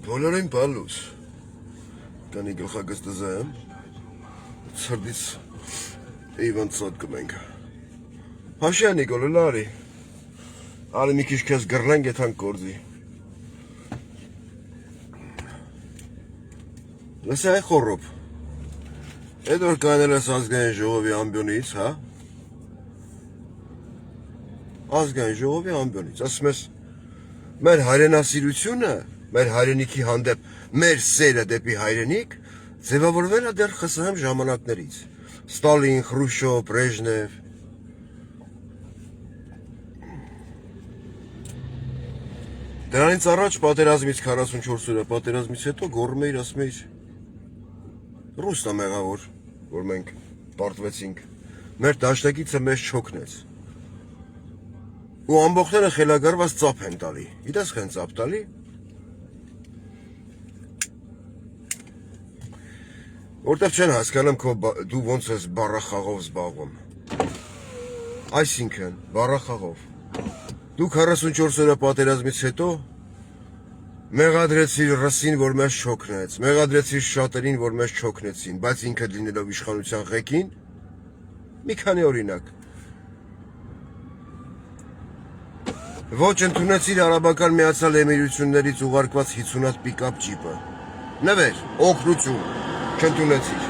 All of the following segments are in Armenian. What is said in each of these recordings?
Բոլորին բալուս, կանի գլխագստզը եմ, ծրդից իվան ծոտ կմենք։ Հաշյա Նիկոլը լարի, ալի մի քիչ քեզ գրնենք եթանք գործի։ Լսի այ խորոպ, էդ որ կանել ես ազգային ժողովի ամբյոնից, հա? Ազգային ժողովի ամբյոնից, ասում ես, մեր հայրենասիրությունը, մեր հայրենիքի հանդեպ, մեր սերը դեպի հայրենիք, ձևավորվել է դեռ ԽՍՀՄ ժամանակներից։ Ստալին, Խրուշչով, Բրեժնև։ Դրանից առաջ պատերազմից 44 օրը պատերազմից հետո գոռում էիր, ասում էիր Ռուստա մեղավոր, որ մենք պարտվեցինք։ Մեր դաշնակիցը մեզ չօգնեց։ Ու ամբողջները խելագարված ծափ են տալի։ Գիտես խեն ծափ տալի։ Որտեվ չեն հասկանում դու ոնց ես բառախաղով զբաղվում։ Այսինքն, բառախաղով։ Դու 44 օրը պատերազմից հետո մեղադրեցիր ռսին, որ մեզ չօգնեց, մեղադրեցիր շատերին, որ մեզ չօգնեցին, բայց ինքդ լինելով իշխանության ղեկին, մի քանի օրինակ։ Ոչ ընդունեցիր Արաբական Միացյալ Էմիրություններից ուղարկված 50-հատ պիկապ ջիպը։ Նվեր, օգնություն, չընդունեցիր։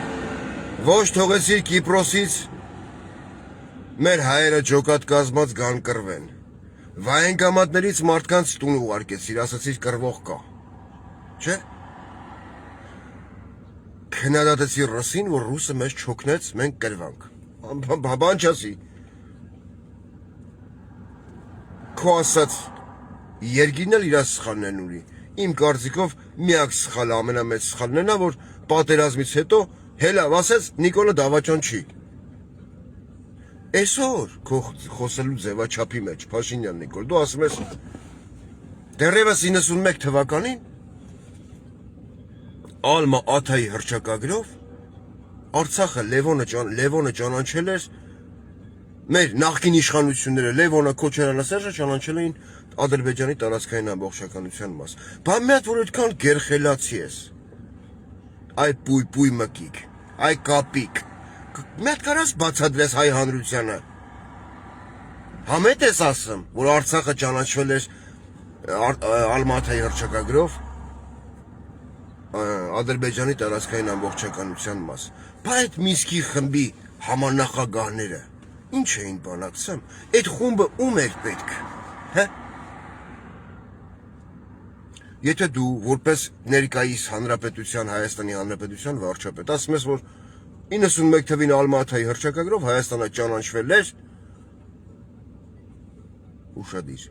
Ոչ թողեցիր Կիպրոսից մեր հայերը ջոկատ կազմած գան կռվեն։ Վայենկամատներից մարդկանց տուն ուղարկեցիր, ասացիր կռվող կա։ Չէ՞։ Քննադատեցիր ռուսին, որ ռուսը մեզ չօգնեց, մենք կռվանք։ Բան չասի։ Քո ասած երգինն էլ իր սխալն են ունի։ Իմ կարծիքով միակ սխալը, ամենամեծ սխալն է նա, որ պատերազմից հետո հելավ ասեց Նիկոլը դավաճան չի։ Այսօր քո խոսելու ձևաչափի մեջ, Փաշինյան Նիկոլ, դու ասում ես դեռևս 91 թվականին Ալմա Աթայի հռչակագրով Արցախը Լևոնը ճանաչել էր մեր նախկին իշխանությունները Լևոնը, Քոչարյանը, Սերժը ճանաչել էին Ադրբեջանի տարածքային ամբողջականության մաս։ Բա մի հատ որ այդքան գերխելացի ես։ Այ պույ մկիկ, այ կապիկ։ Մի հատ կարաս բացատրես հայ հանրությանը։ Համետ ես ասում, որ Արցախը ճանաչվել էր Ալմատայի հռչակագրով Ադրբեջանի տարածքային ամբողջականության մաս։ Բա այդ Միսկի խմբի համանախագահները ինչ էին բանակցում, այդ խումբը ում էր պետք, հե? Եթե դու որպես ներկայիս հանրապետության, Հայաստանի հանրապետության վարչապետ, ասում ես, որ 91 թվին Ալմատայի հռչակագրով Հայաստանը ճանաչվել էր ուշադիր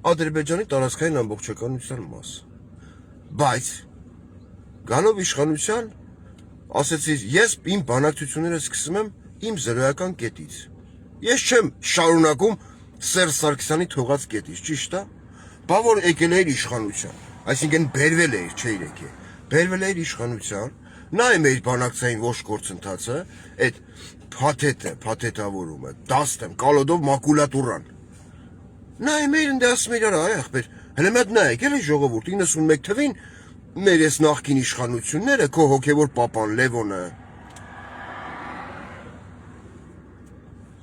Ադրբեջանի տարածքային ամբողջականության մաս։ Բայց գալով իշխանության, ասեցիր, ես իմ բանակցությունները սկսում եմ իմ զրոյական կետից։ Ես չեմ շարունակում Սերժ Սարգսյանի թողած կետից, ճիշտ է։ Բա որ եկել էր իշխանության, այսինքն բերվել էր, չէր եկել։ Բերվել էր իշխանության, նայում էր բանակցային ոչ գործընթացը, այդ փաթեթավորումը, դաստեմ, կալոդով մակուլատուրան։ Նայում էր ընդ ասում էր, այ ախպեր, հələ մի հատ նայեք, էլի ժողովուրդ 91 թվին մեր այս նախկին իշխանությունները, քո հոգևոր պապան Լևոնը,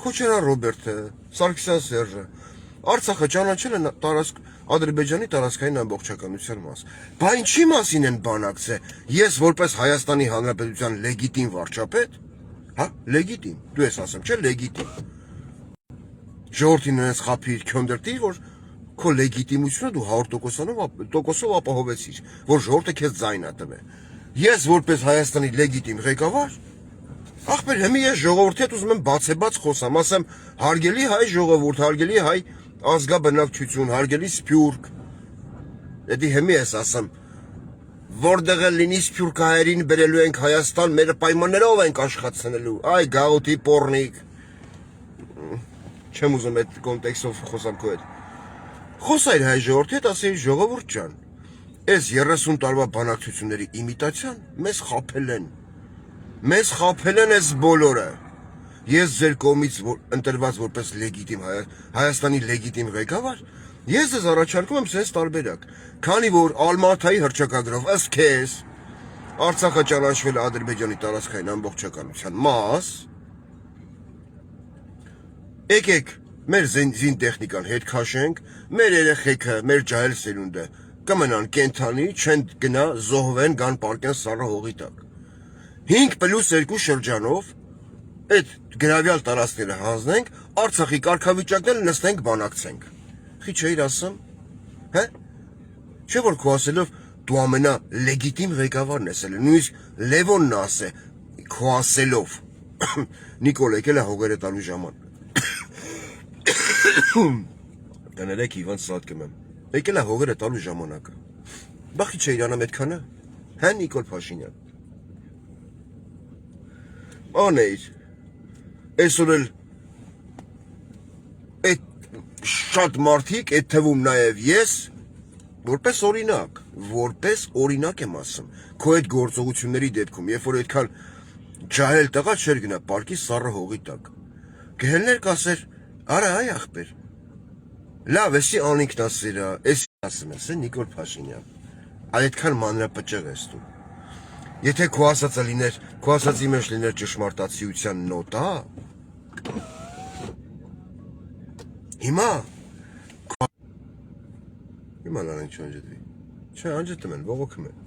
Քոչարյան Ռոբերտը, Սարգսյան Սերժը, Արցախը ճանաչել են Ադրբեջանի տարածքային ամբողջականության մաս։ Բա ինչի մասին են բանակցել։ Ես որպես Հայաստանի Հանրապետության լեգիտիմ վարչապետ, հա, լեգիտիմ, դու ես ասում, չէ, լեգիտիմ։ Ժողովրդին նրանց խափիր, քյոնդրտիր, որ քո լեգիտիմությունը դու 100%-ով ապահովեցիր, որ ժողովուրդը քեզ ձայն ա տվել։ Ես որպես Հայաստանի լեգիտիմ ղեկավար, ախպեր, հիմա ես ժողովրդի հետ ուզում եմ բացեբաց խոսամ, ասեմ, հարգելի հայ ժողովուրդ, հարգելի հայ ազգաբնակչություն, հարգելի սփյուռք։ Դա հիմա ես ասեմ, որտեղ լինի սփյուռքահայերին բերելու ենք Հայաստան, մեր պայմաններով ենք աշխատելու։ Այ գաղութի պոռնիկ։ Չեմ ուզում այդ կոնտեքստով խոսամ քո հետ։ Խոսայր հայ ժողովրդի հետ, ասեի ժողովուրդ ջան, այս 30 տարվա բանակցությունների իմիտացիան մեզ խաբել են։ Մեզ խաբել են այս բոլորը։ Ես ձեր կողմից ընտրված որպես լեգիտիմ Հայաստանի լեգիտիմ ղեկավար, Ես ձեզ առաջարկում եմ sense տարբերակ, քանի որ Ալմատայի հռչակագրով ըստ քեզ Արցախը ճանաչվել է Ադրբեջանի տարածքային ամբողջականության մաս, եկեք մեր զին տեխնիկան հետ քաշենք, մեր երեխեքը, մեր ջահել սերունդը կմնան կենթանի, չեն գնա զոհվեն գան պարկեն սառը հողի տակ։ 5+2 շրջանով այդ գրավյալ տարածքները հանձնենք, Արցախի կարգավիճակն էլ նստենք բանակցենք։ Խի չէիր ասում, հա՞։ Չէ որ քո ասելով դու ամենա լեգիտիմ ղեկավարն ես ել, նույնիսկ Լևոնն ասե, քո ասելով։ Նիկոլ եկել է հողերը տալու ժամանակ։ Կներեք Իվան սատկում եմ։ Եկել է հողերը տալու ժամանակը։ Բախի չէ իրանում այդքանը։ Հա Նիկոլ Փաշինյան։ Անեիր։ Այսօր էլ այդ շատ մարդիկ, այդ թվում նաև ես, որպես օրինակ եմ ասում, քո այդ գործողությունների դեպքում, երբ որ այդքան ջահել տղա չէր գնա պարկի սառը հողի տակ։ Գհելներ կասեր, արա այ ախպեր։ Լավ, էսի անինքնասերա, էսի ասում ես, Նիկոլ Փաշինյան։ Այդքան մանրապճեղ ես դու։ Եթե քո ասածը լիներ, քո ասածի մեջ լիներ ճշմարտացիության նոտա, հիմա լարեն չանջդվի, չէ անջդում են, ողոքում են,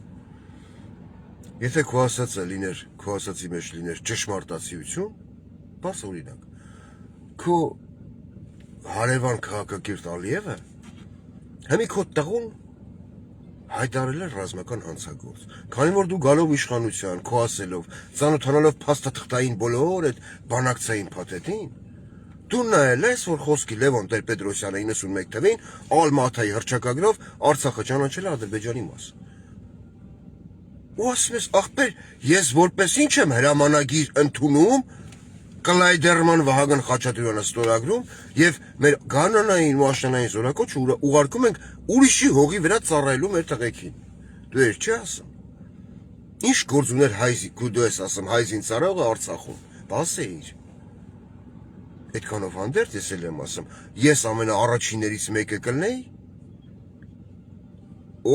եթե քո ասածը լիներ, քո ասածի մեջ լիներ ճշմարտացիություն, բաց օրինակ, քո հարևան քաղաքակիրթ Ալիևը, հեմի քո տղուն հայտարել է ռազմական հանցագործ, քանի որ դու գալով իշխանության, քո ասելով, ծանոթանալով փաստաթղթային բոլոր այդ բանակցային փաթեթին, դու նայել ես, որ խոսքի Լևոն Տեր-Պետրոսյանը 91 թվին Ալմատայի հռչակագրով Արցախը ճանաչել է Ադրբեջանի մաս։ Ու ասում ես, ախպեր, ես որպես ինչ եմ հրամանագիր ընդունում, Կլայդերման Վահագն Խաչատրյանը ստորագրում եւ մեր գանանային ու աշնանային զորակոչը ուղարկում ենք ուրիշի հողի վրա ծառայելու մեր տղեկին։ Դու ես չի ասում։ Ինչ գործ ուներ հայզի, դու ես ասում հայզին ծառայողը Արցախում։ Բասեիր։ Այդքանով հանդերձ ես էլ եմ ասում, ես ամենաառաջիններից մեկը կլնեի,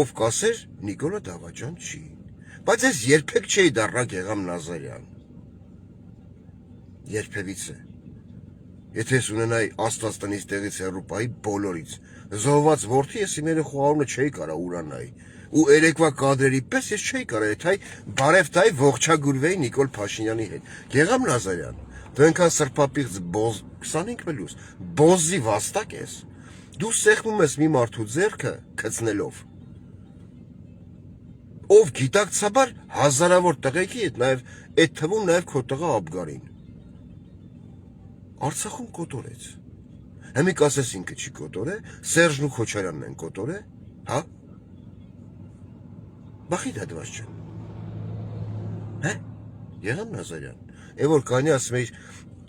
ով կասեր Նիկոլա Դավաճան չի, բայց ես երբեք չէի դառնա Գեգամ Նազարյան, երբևիցե, եթե ես ունենայի Աստված տնից տեղից հեռուպայի բոլորից, զոհված որդի ես իմ երեխու անունը չէի կարա ուրանայի, ու երեկվա կադրերի պես ես չէի կարա եթայ բարևտայ ողջագուրվեի Նիկոլ Փաշինյանի հետ, Գեգամ Նազարյան, դու ենքան սրպապիղծ 25+, բոզի վաստակ ես, դու սեղմում ես մի մարդու ձեռքը կծնելով, ով գիտակցաբար հազարավոր տղեկի հետ նաև այդ թվում նաև քո տղա Աբգարին, Արցախում կոտորեց, հեմի կասես ինքը չի կոտորե, Սերժն ու Քոչարյանն են կոտորե, հա, բախի դադված չեն, հե, Գեգամ Նազարյան, որ կանի ասում էիր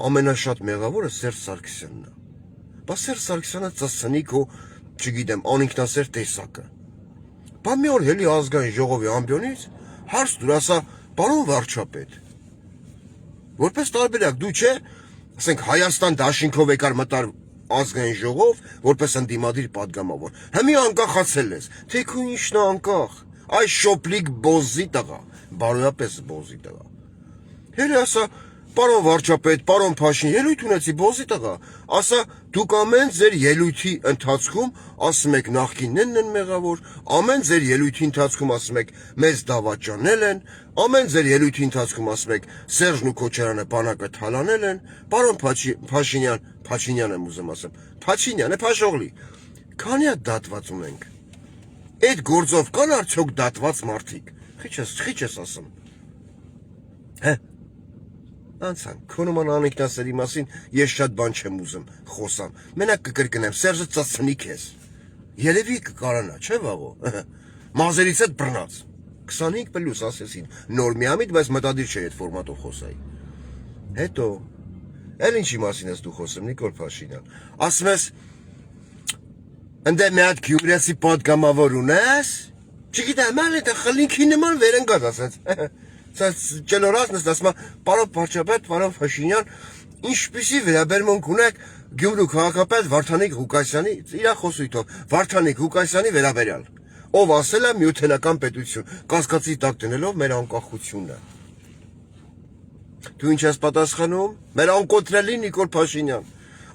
ամենաշատ մեղավորը Սերժ Սարգսյանն է, բա Սերժ Սարգսյանը ծսնիկ ու, չգիտեմ, անինքնասեր տեսակը, բա մի օր հելի ազգային ժողովի ամբյոնից, հարց դուր ասա, պարոն վարչապետ, որպես տարբերակ դու չէ, ասենք Հայաստան դաշինքով եկար մտար ազգային ժողով, որպես ընդդիմադիր պատգամավոր, հեմի անկախացել ես, թե քու ինչն է անկախ, այ շոպլիկ բոզի տղա, բարոյապես բոզի տղա, հելի ասա, պարոն վարչապետ, պարոն Փաշին, ելույթ ունեցի բոզի տղա, ասա, դուք ամեն ձեր ելույթի ընթացքում ասում եք նախկիններն են մեղավոր, ամեն ձեր ելույթի ընթացքում ասում եք մեզ դավաճանել են, ամեն ձեր ելույթի ընթացքում ասում եք Սերժն ու Քոչարյանը բանակը թալանել են, պարոն Փաշինյան եմ ուզում ասեմ, Փաշինյան է Փաշողլի, քանի է դատված ունենք, այդ գործով կան արդյոք դատված մարդիկ, խիչ ես ասում, հե, անցան, քո նման անինքնասերի մասին ես շատ բան չեմ ուզում խոսամ, մենակ կկրկնեմ, Սերժը ծծնիկ ես, երևի կկարանա, չէ վաղո, մազերից հետ բռնած, 25+ ասեսին, նոր միամիտ, բայց մտադիր չէ այդ ֆորմատով խոսայի, հետո, էլ ինչի մասին ես դու խոսում, Նիկոլ Փաշինյան, ասում ես, ընդ մի հատ գյումրեցի պատգամավոր ունես, չգիտեմ, այլ այդ խլինքի նման վերընկած ասեց, ճելորացն ես ասում, պարոն վարչապետ, պարոն Փաշինյան, ինչպիսի վերաբերմունք ունեք Գյումրու քաղաքապետ Վարդանիկ Ղուկասյանի իր խոսույթով Վարդանիկ Ղուկասյանի վերաբերյալ, ով ասել է միութենական պետություն, կասկածի տակ դնելով մեր անկախությունը։ Դու ինչ ես պատասխանում։ Մեր անկոտրելի Նիկոլ Փաշինյան,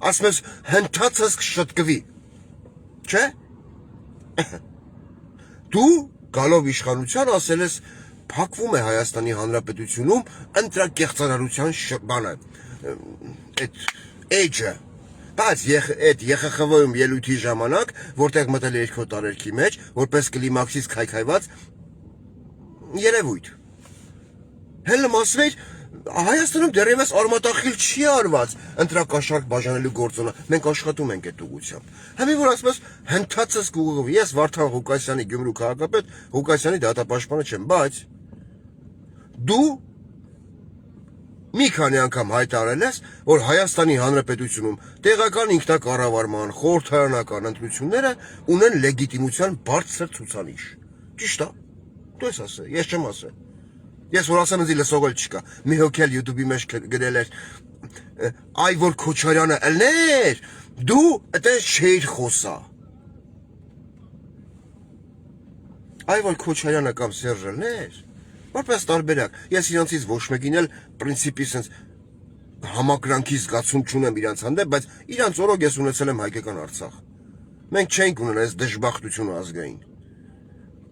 ասում ես հնդածս կշտկվի, չէ՞։ Դու գալով իշխանության ասել ես փակվում է Հայաստանի Հանրապետությունում ընտրակեղծարարության բանը, այդ էջը, բայց այդ ԵԽԽՎ-ում ելույթի ժամանակ, որտեղ մտել է երկրորդ տարերքի մեջ, որպես կլիմաքսից քայքայված երևույթ։ Հելը ասում էր Հայաստանում դեռևս արմատախիլ չի արված ընտրակաշառք բաժանելու գործոնը, մենք աշխատում ենք այդ ուղղությամբ։ Համի որ ասում ես հնդածս կուղղվի, ես Վարդան Ղուկասյանի Գյումրու քաղաքապետ Ղուկասյանի դատապաշտպանը չեմ, բայց դու մի քանի անգամ հայտարարել ես, որ Հայաստանի Հանրապետությունում տեղական ինքնակառավարման խորհրդարանական ընտրությունները ունեն լեգիտիմության բարձր ցուցանիշ։ Ճիշտ է։ Դու ես ասել, ես չեմ ասել։ Ես որ ասեմ ինձ լսողել չկա։ Մի հոգի էլ YouTube-ի մեջ գրել էր, այ որ Քոչարյանը ելներ, դու այդպես չէիր խոսա։ Այ որ Քոչարյանը կամ Սերժը ելներ, որպես տարբերակ, ես իրանցից ոչ մեկին էլ պրինցիպի sense համակրանքի զգացում չունեմ իրանց հանդեպ, բայց իրանց օրոք ես ունեցել եմ հայկական Արցախ։ Մենք չենք ունենալ այս դժբախտությունը ազգային։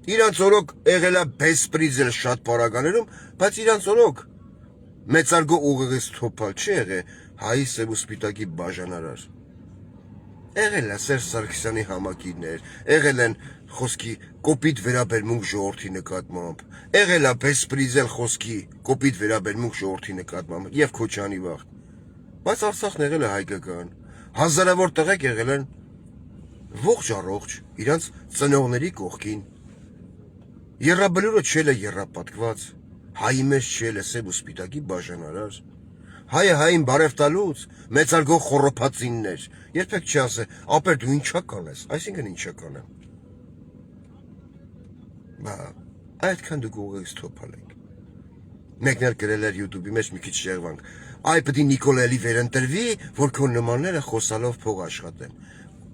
Իրանց օրոք եղել է բեսպրիզել շատ պարագաներում, բայց իրանց օրոք մեծարգո ուղեղից թոփալ չի եղել հայի սև ու սպիտակի բաժանարար։ Եղել է Սերժ Սարգսյանի համակիրներ, եղել են խոսքի կոպիտ վերաբերմունք ժողովրդի նկատմամբ, եղել է բեսպրիզել խոսքի կոպիտ վերաբերմունք ժողովրդի նկատմամբ եւ Քոչյանի վաղ։ Բայց Արցախն եղել է հայկական, հազարավոր տղեկ եղել են ողջ առողջ իրանց ծնողների կողքին։ Եռաբլուրը չել է եռապատկված, հայի մեջ չել է սև ու սպիտակի բաժանարար։ Հայը հային բարև տալուց մեծարգո խոռոփածիններ, երբեք չի ասել, ապեր դու ինչա կանես, այսինքն ինչա կանեմ։ Բա, այդքան դուք ուղեղից թոփալ եք։ Մեկն էլ գրել էր YouTube-ի մեջ մի քիչ շեղվանք, այ պետք է Նիկոլայելի վերընտրվի, որ քո նմանները խոսալով փող աշխատեն։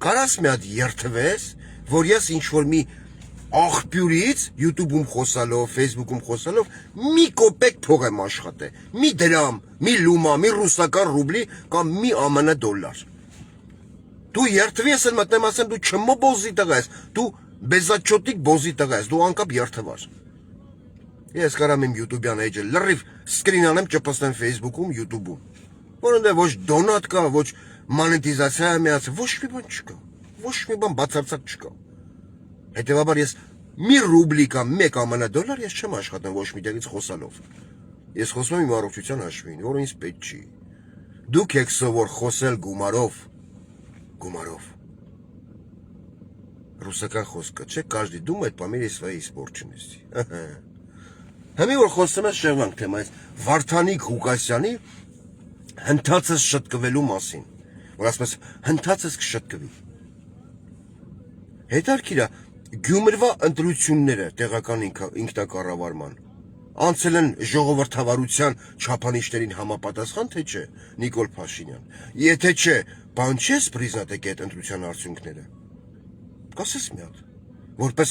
Կարաս մի հատ երթվես, որ ես ինչ-որ մի աղբյուրից YouTube-ում խոսալով, Facebook-ում խոսալով մի կոպեկ փող եմ աշխատել, մի դրամ, մի լումա, մի ռուսական ռուբլի կամ մի ԱՄՆ դոլար։ Դու երթվի ես էլ մտնեմ ասեմ դու չմո բոզի տղա ես, դու բեզաչոտիկ բոզի տղա ես, դու անկապ երթվար։ Ես կարամ իմ YouTube-յան էջը լրիվ սկրին անեմ ճպստեմ Facebook-ում, YouTube-ում, որոնց ոչ դոնատ կա, ոչ մոնետիզացիա միացել, ոչ մի բան չկա, ոչ մի բան բացարձակ չկա։ Հետևաբար ես մի ռուբլի կամ մեկ ԱՄՆ դոլար ես չեմ աշխատում ոչ մի տեղից խոսալով։ Ես խոսում եմ իմ առողջության հաշվին, որը ինձ պետք չի։ Դուք եք սովոր խոսել գումարով։ Ռուսական խոսքը, չէ, каждый думает по мере своей испорченности։ Համի որ խոսում ես շեղվանք թեմայից Վարդանիկ Ղուկասյանի հնդածս շտկվելու մասին, որ ասում ես հնդածս կշտկվի։ Հետարքիրա Գյումրվա ընտրությունները տեղական ինքնակառավարման անցել են ժողովրդավարության չափանիշներին համապատասխան, թե չէ, Նիկոլ Փաշինյան։ Եթե չէ, բան չես պրիզնատեք այդ ընտրության արդյունքները։ Կասես մի հատ, որպես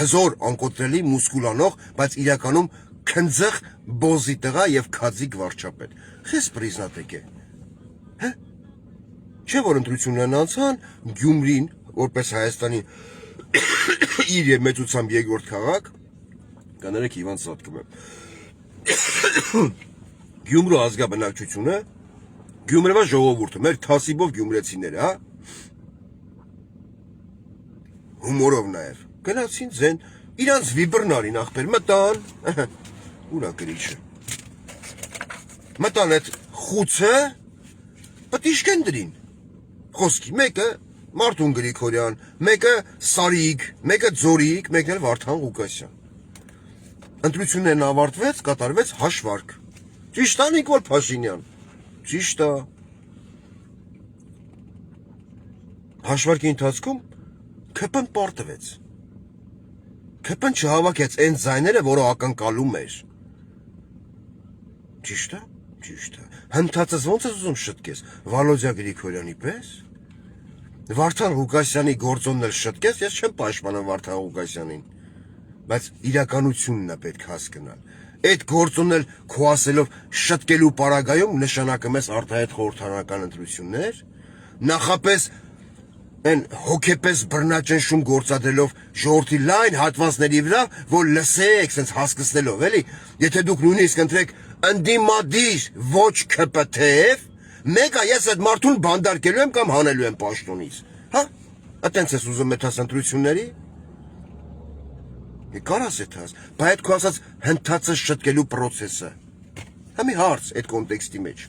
հզոր անկոտրելի մուսկուլանող, բայց իրականում քնձեղ բոզի տղա եւ քածիկ վարչապետ։ Խես պրիզնատեք է։ Հա։ Չէ որ ընտրություններն անցան, Գյումրին, որպես Հայաստանի իր եւ մեծությամբ երկրորդ քաղաք, կներեք Իվան Սատկում եմ։ Գյումրու ազգաբնակչությունը, Գյումրվա ժողովուրդը, մեր թասիբով գյումրեցիները, հա։ Հումորով նաեւ։ Գնացին ձեն, իրանց վիբրնարին ախպեր մտան, ուրա գրիչը։ Մտան այդ խուցը, պտիշկեն դրին։ Խոսքի մեկը Մարտուն Գրիգորյան, մեկը Սարիկ, մեկը Ձորիկ, մեկն էլ Վարդան Ղուկասյան։ Ընտրություններն ավարտվեց, կատարվեց հաշվարկ։ Ճիշտ է Նիկոլ Փաշինյան։ Ճիշտ է։ Հաշվարկի ընթացքում ԿՊ-ն պարտվեց։ ԿՊ-ն չհավաքեց այն ձայները, որը ակնկալում էր։ Ճիշտ է։ Ճիշտ է։ Հնդածս ոնց ես ուզում շտկես, Վալոդյա Գրիգորյանի պես, Վարդան Ղուկասյանի գործոնն էլ շտկես, ես չեմ պաշտպանում Վարդան Ղուկասյանին, բայց իրականությունն է պետք հասկանալ, այդ գործոնն էլ քո ասելով շտկելու պարագայում նշանակում ես արտահայտ խորհրդարանական ընտրություններ, նախապես Են հոգեպես բռնաճնշում գործադրելով ժողովրդի լայն հատվածների վրա, որ լսեք, sense հասկացնելով, էլի, եթե դուք նույնիսկ ընտրեք ընդդիմադիր ոչ ԿՊԹ-և, մեկը ես այդ մարդուն բանդարկելու եմ կամ հանելու եմ պաշտոնից, հա? Այտենց ես ուզում մեթաս ընտրությունների։ Կարաս եթաս, բայց այդ քո ասած հնդածը շտկելու process-ը։ Համի հարց այդ կոնտեքստի մեջ։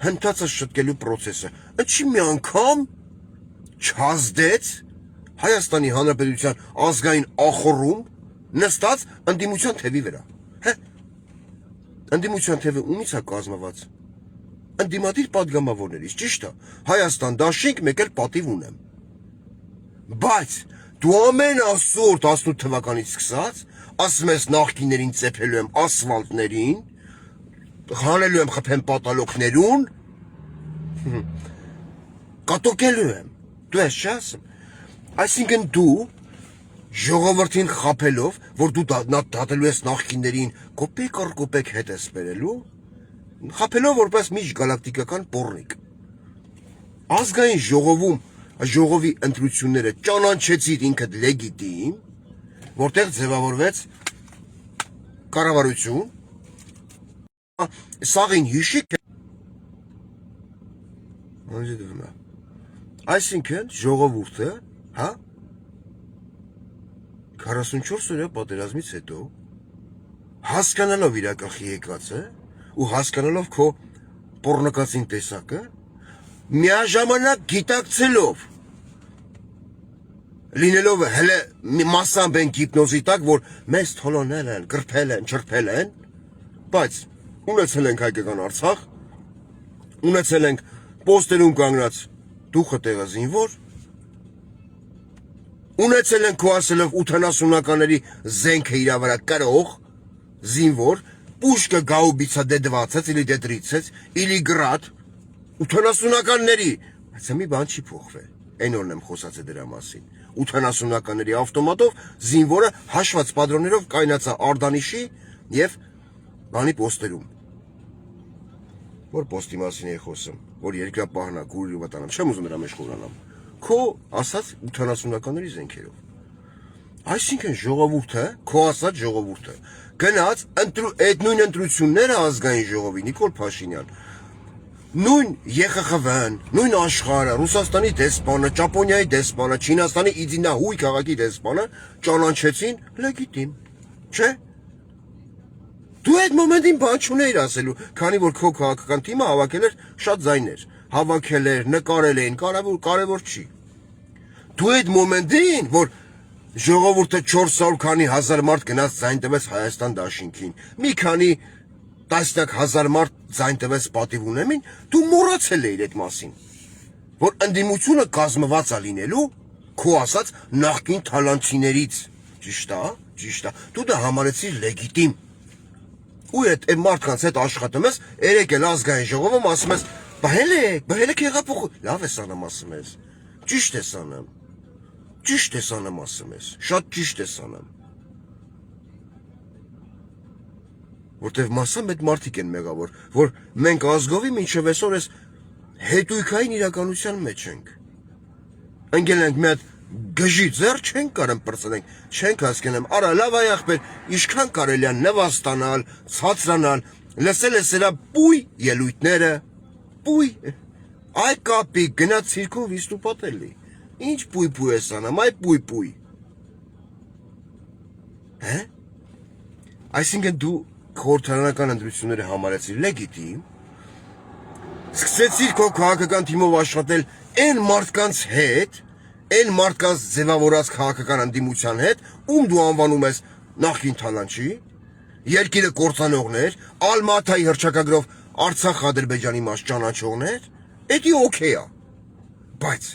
Հնդածը շտկելու process-ը։ Ինչի մի անգամ չազդեց Հայաստանի Հանրապետության ազգային ախոռում նստած ընդդիմության թևի վրա։ Հե։ Ընդդիմության թևը ումից է կազմված։ Ընդդիմադիր падգամավորներից, ճիշտ է։ Հայաստան դաշինք մեկ էլ պատիվ ունեմ։ Բայց դու ամեն ասորտ 18 թվականից սկսած ասում ես նախկիներին ծեփելու եմ ասֆալտներին, հանելու եմ խփեմ պատալոկներուն, կատոկելու եմ։ Դու ես չի ասում։ Այսինքն դու ժողովրդին խափելով, որ դու դատելու ես նախկիներին կոպեկ առ կոպեկ հետ ես բերելու, խափելով որպես միջգալակտիկական պոռնիկ։ Ազգային ժողովում ժողովի ընտրությունները ճանաչեցիր ինքդ լեգիտիմ, որտեղ ձևավորվեց կառավարություն, սաղին հիշիկ Այսինքն ժողովուրդը, հա, 44 օրյա պատերազմից հետո հասկանալով իր գլխի եկածը ու հասկանալով քո պոռնոկացին տեսակը, միաժամանակ գիտակցելով լինելով հələ մասամբ են գիպնոզի տակ, որ մեզ թոլոնել են, գրփել են, չրփել են, բայց ունեցել ենք հայկական Արցախ, ունեցել ենք պոստերում կանգնած դուխը տեղը զինվոր, ունեցել են քո ասելով 80-ականների զենքը իր վրա կրող, զինվոր, պուշկը գաուբիցա դեդվացած, իլի դեդրիցեց, իլի գրատ, 80-ականների, բայց մի բան չի փոխվել, այն օրն եմ խոսած է դրա մասին, 80-ականների ավտոմատով զինվորը հաշված պատրոններով կայնացա Արդանիշի և բանի պոստերում, որ պոստի մասին էի խոսում, որ երկրապահնա գուրի վտանամ, չեմ ուզում նրա մեջ խորանամ, քո ասած 80-ականների զենքերով։ Այսինքն ժողովուրդը, քո ասած ժողովուրդը, գնաց այդ նույն ընտրությունները ազգային ժողովի, Նիկոլ Փաշինյան, նույն ԵԽԽՎ-ն, նույն աշխարհը, Ռուսաստանի դեսպանը, Ճապոնիայի դեսպանը, Չինաստանի Իդինահույ քաղաքի դեսպանը ճանաչեցին լեգիտիմ, չէ՞։ Դու այդ մոմենտին բան չունեիր ասելու, քանի որ քո քաղաքական թիմը հավաքել էր շատ ձայներ, հավաքել էր, նկարել էին, կարևոր չի։ Դու այդ մոմենտին, որ ժողովուրդը 400 քանի հազար մարդ գնաց ձայն տվեց Հայաստան դաշինքին, մի քանի տասնյակ հազար մարդ ձայն տվեց պատիվ ունեմին, դու մոռացել էիր այդ մասին, որ ընդդիմությունը կազմված է լինելու քո ասած նախկին թալանցիներից, ճիշտ է, ճիշտ է, դու դա համարեցիր լեգիտիմ։ Ու այդ մարդկանց հետ աշխատում ես, երեք էլ ազգային ժողովում ասում ես, բահելեք հեղափոխություն, լավ ես անեմ ասում ես, ճիշտ ես անեմ ասում ես, շատ ճիշտ ես անեմ, որտև մասամբ այդ մարդիկ են մեղավոր, որ մենք ազգովի մինչև այսօր ես հետույքային իրականության մեջ ենք, ընկել ենք մի հատ գժի ձեռ չենք կարեմ պրծնենք, չենք հասկենեմ, արա լավ այ ախպեր, իշքան կարելյան նվաստանալ, ցածրանալ, լսել է սրա պույ ելույթները, պույ, այ կապի, գնա ցիրկում վիստուպատելի, ինչ պույ ես անամ, այ պույ, հե? Այսինքն դու խորհրդարանական ընտրությունները համարեցիր լեգիտիմ, սկսեցիր քո քաղաքական թիմով աշխատել այն մարդկանց հետ, այն մարդկանց ձևավորած քաղաքական ընդդիմության հետ, ում դու անվանում ես նախկին թալանչի, երկիրը կործանողներ, Ալմատայի հռչակագրով Արցախ Ադրբեջանի մաս ճանաչողներ, էդի օքեյ է։ Բայց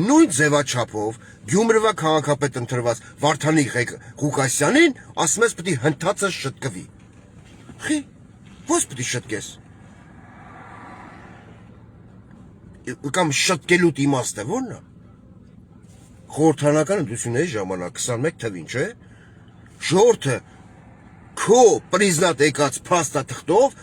նույն ձևաչափով Գյումրվա քաղաքապետ ընտրված Վարդանի Ղուկասյանին ասում ես պետք է հնդածը շտկվի։ Խի, ո՞ս պետք է շտկես։ կամ շտկելուտ իմաստը ո՞րն է։ Խորհրդանական ընտրությունների ժամանակ 21 թվին, չէ։ Ժողովուրդը քո պրիզնատ եկած փաստա թղթով,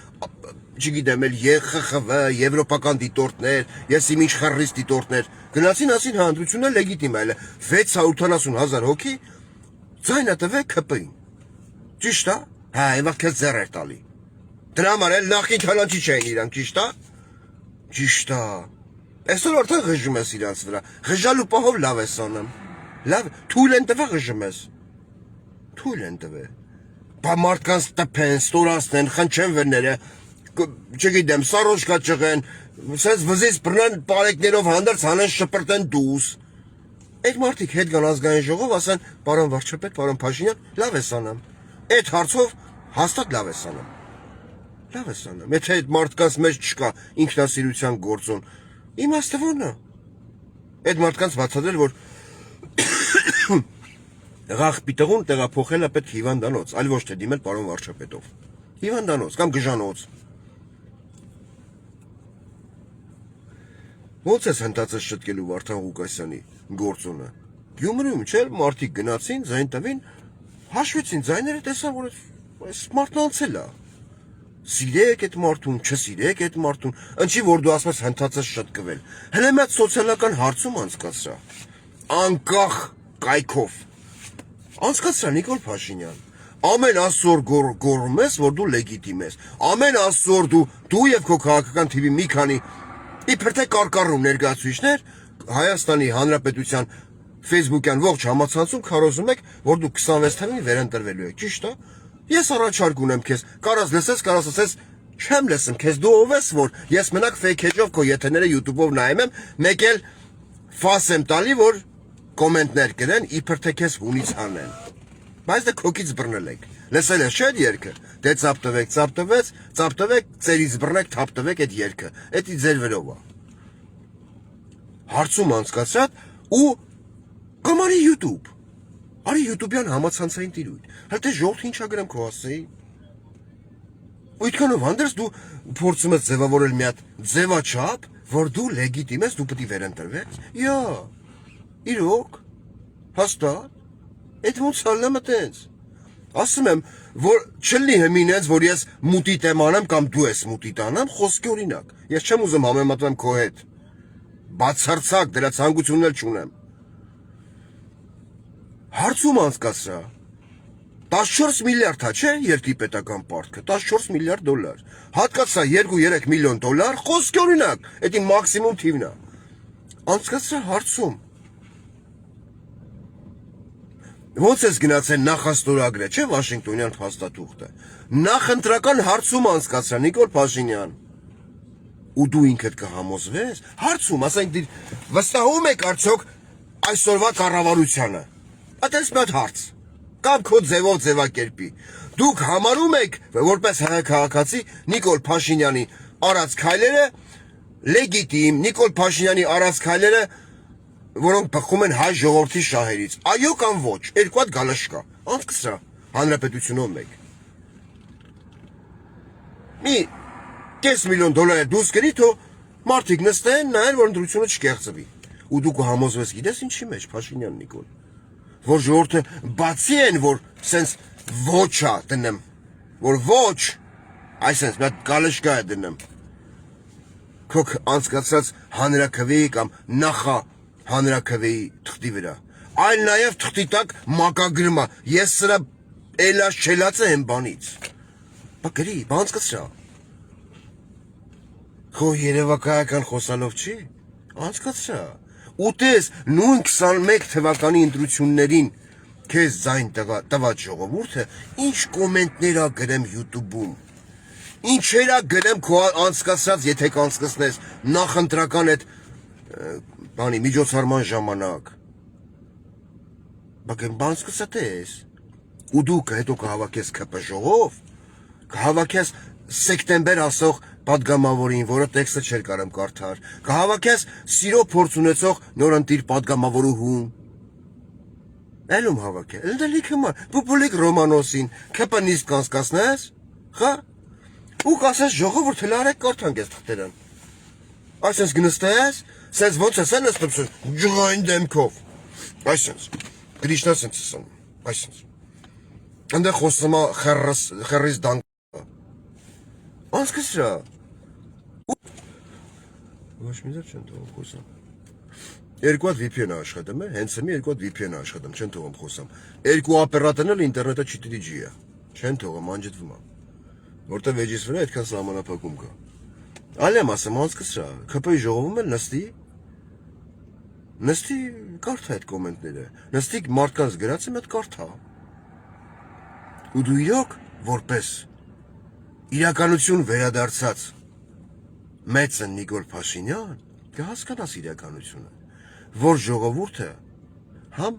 չգիտեմ, էլ ԵԽԽՎ, եվրոպական դիտորդներ, ես իմ ինչ խռռից դիտորդներ, գնացին ասին հա ընտրությունն լեգիտիմ է, 670,000 հոգի ձայնը տվեք ԿՊ-ին։ Ճիշտ է։ Հա, այվա քեզ ձեռ էր տալի։ Դրա համար էլ նախին քալանչի չէին իրանք, ճիշտ է։ Ճիշտ է։ Այսօր արդեն ղժում ես իրանց վրա։ Ղժալու պահով լավ ես անում։ Լավ, թույլ են տվել ղժում ես։ Թույլ են տվել։ Բա մարդկանց տփեն, ստորացնեն, խնչեն վրները, չգիտեմ, սարոշկա ճղեն, սենց վզից բռնան պարեկներով հանդերձ հանեն շպրտեն դուս։ Այդ մարդիկ հետ գան ազգային ժողով, ասեն, պարոն վարչապետ, պարոն Փաշինյան, լավ ես անում։ Այդ հարցով հաստատ լավ ես անում։ Լավ ես անում։ Եթե այդ մարդկանց մեջ չկա ինքնասիրության գործոն, իմաստը ո՞րն է։ Այդ մարդկանց բացատրել, որ ղախպիտեղուն տեղափոխելը պետք հիվանդանոց, այլ ոչ թե դիմել պարոն վարչապետով։ Հիվանդանոց կամ գժանոց։ Ոնց ես հնդածը շտկելու Վարդան Ղուկասյանի գործոնը։ Գյումրիում չէ, մարդիկ գնացին, ձայն տվին, հաշվեցին ձայները, տեսան, որ այս մարդն անցել է։ Սիրեք այդ մարդուն, չսիրեք այդ մարդուն, ընչի որ դու ասես հնդածը շտկվել։ Հենց մեծ սոցիալական հարցում անցկացրա։ Անկախ կայքով։ Անցկացրա Նիկոլ Փաշինյան։ Ամեն ասոր գոռում ես, որ դու լեգիտիմ ես։ Ամեն ասոր դու եւ քո քաղաքական թիվի մի քանի իբր թե կարկառում ներկայացուցիչներ Հայաստանի Հանրապետության Facebook-յան ողջ համացանցում քարոզում եք, որ դու 26 թվին վերընտրվելու եք, ճիշտ է։ Ես առաջարկ ունեմ քեզ, կարաս լսես, կարաս ասես, չեմ լսում քեզ, դու ով ես, որ ես մենակ fake edge-ով քո եթերները YouTube-ով նայում եմ, մեկ էլ ֆաս եմ տալի, որ կոմենտներ գրեն, իբր թե քեզ հունից հանեն։ Բայց դե քոքից բռնել եք։ Լսել ես չէ՞ երգը։ Դե ծապտվեք, ծերից բռնեք, թափտվեք այդ երգը։ Էդի ձեր վերով է։ Հարցում անցկացած ու կամ արի YouTube։ Արի YouTube-յան համացանցային տիրույթ։ Հələ ժողովուրդ ինչա գրեմ քո ասեի։ Ու այդքանով հանդերձ դու փորձում ես ձևավորել մի հատ ձևաչափ, որ դու լեգիտիմ ես, դու պետք է վերընտրվես։ Յա։ Իրոք։ Հաստատ։ Այդ ոնց ալնեմ այտենց։ Ասում եմ, որ չլինի հմինենց, որ ես մուտի տեմ անեմ կամ դու ես մուտի տանեմ, խոսքի օրինակ։ Ես չեմ ուզում համեմատեմ քո հետ։ Բացարձակ դրա ցանկությունն էլ չունեմ։ Հարցում անցկացրա 14 միլիարդ հա չէ երկրի պետական պարտքը 14 միլիարդ դոլար հատկացա 2-3 միլիոն դոլար խոսքի օրինակ դա մաքսիմում թիվն է անցկացրա հարցում ոնց ես գնացել նախաստորագրը չէ Վաշինգտոնյան փաստաթուղթը նախընտրական հարցում անցկացրա Նիկոլ Փաշինյան ու դու ինքդ կհամոզվես հարցում ասենք վստահում եք արդյոք այսօրվա կառավարությանը Այդպես մի հատ հարց կամ քո ձևով ձևակերպի դուք համարում եք որպես հայ քաղաքացի Նիկոլ Փաշինյանի արած քայլերը լեգիտիմ Նիկոլ Փաշինյանի արած քայլերը որոնք բխում են հայ ժողովրդի շահերից այո կամ ոչ երկու հատ գալաշ կա անցկացրա հանրապետությունով մեկ մի կես միլիոն դոլար դուրս գրի թո մարդիկ նստեն նայեն որ ընտրությունը չկեղծվի ու դու կհամոզվես գիտես ինչի մեջ Փաշինյան Նիկոլ որ ժողովուրդը բացի են, որ սենց ոչա դնեմ, որ ոչ, այսենց մի հատ գալշկա է դնեմ, քոք անցկացած հանրաքվեի կամ նախա հանրաքվեի թղթի վրա, այլ նաև թղթի տակ մակագրմա, ես սրա էլաս չելացը եմ բանից, բա գրի, բա անցկացրա, քո երևակայական խոսալով չի, անցկացրա, ու տես նույն 21 թվականի ընտրություններին քեզ ձայն տված ժողովուրդը ինչ կոմենտներ ա գրեմ YouTube-ում ինչեր ա գրեմ քո անցկացած եթե կանցկացնես նախընտրական այդ բանի միջոցառման ժամանակ բակեն բանցկացած ու դու հետո կհավաքես ԿՊ ժողով կհավաքես սեպտեմբեր ասող պատգամավորին, որը տեքստը չէր կարեմ կարդար, կհավաքես սիրո փորձ ունեցող նորընտիր պատգամավորուհուն, Էլում հավաքե, էլ լիքը ման, Պուպուլիկ Ռոմանոսին, ԿՊ նիստ կանցկացնես, խա, ու կասես ժողովուրդ հլարեք կարդանք ես թղթերան, Այսպես գնստես, սենց ոնց ես են նստում, ջղային դեմքով։ Այսպես, գրիշնաս են ծսանում, այսպես։ Անդեղ խոսում է խերրիս դանք։ Անցկս რა։ Ոչ մի ձեր չեն թողում խոսամ։ Երկու հատ VPN աշխատում է, հենց մի երկու հատ VPN աշխատում, չեն թողում խոսամ։ Երկու օպերատորն էլ ինտերնետը 4G է։ Չեն թողում, անջատվում է։ Որտեղ վեճից վրա այդքան սահմանափակում կա։ Ալեմ ասեմ, անցկս რა, ՔՊ-ի ժողովում էլ նստի կարդա այդ կոմենտները։ Նստի մարդկանց գրած եմ այդ կարդա։ Ու դու իրոք որպես իրականություն վերադարձած մեծն Նիկոլ Փաշինյան կհասկանաս իրականությունը, որ ժողովուրդը համ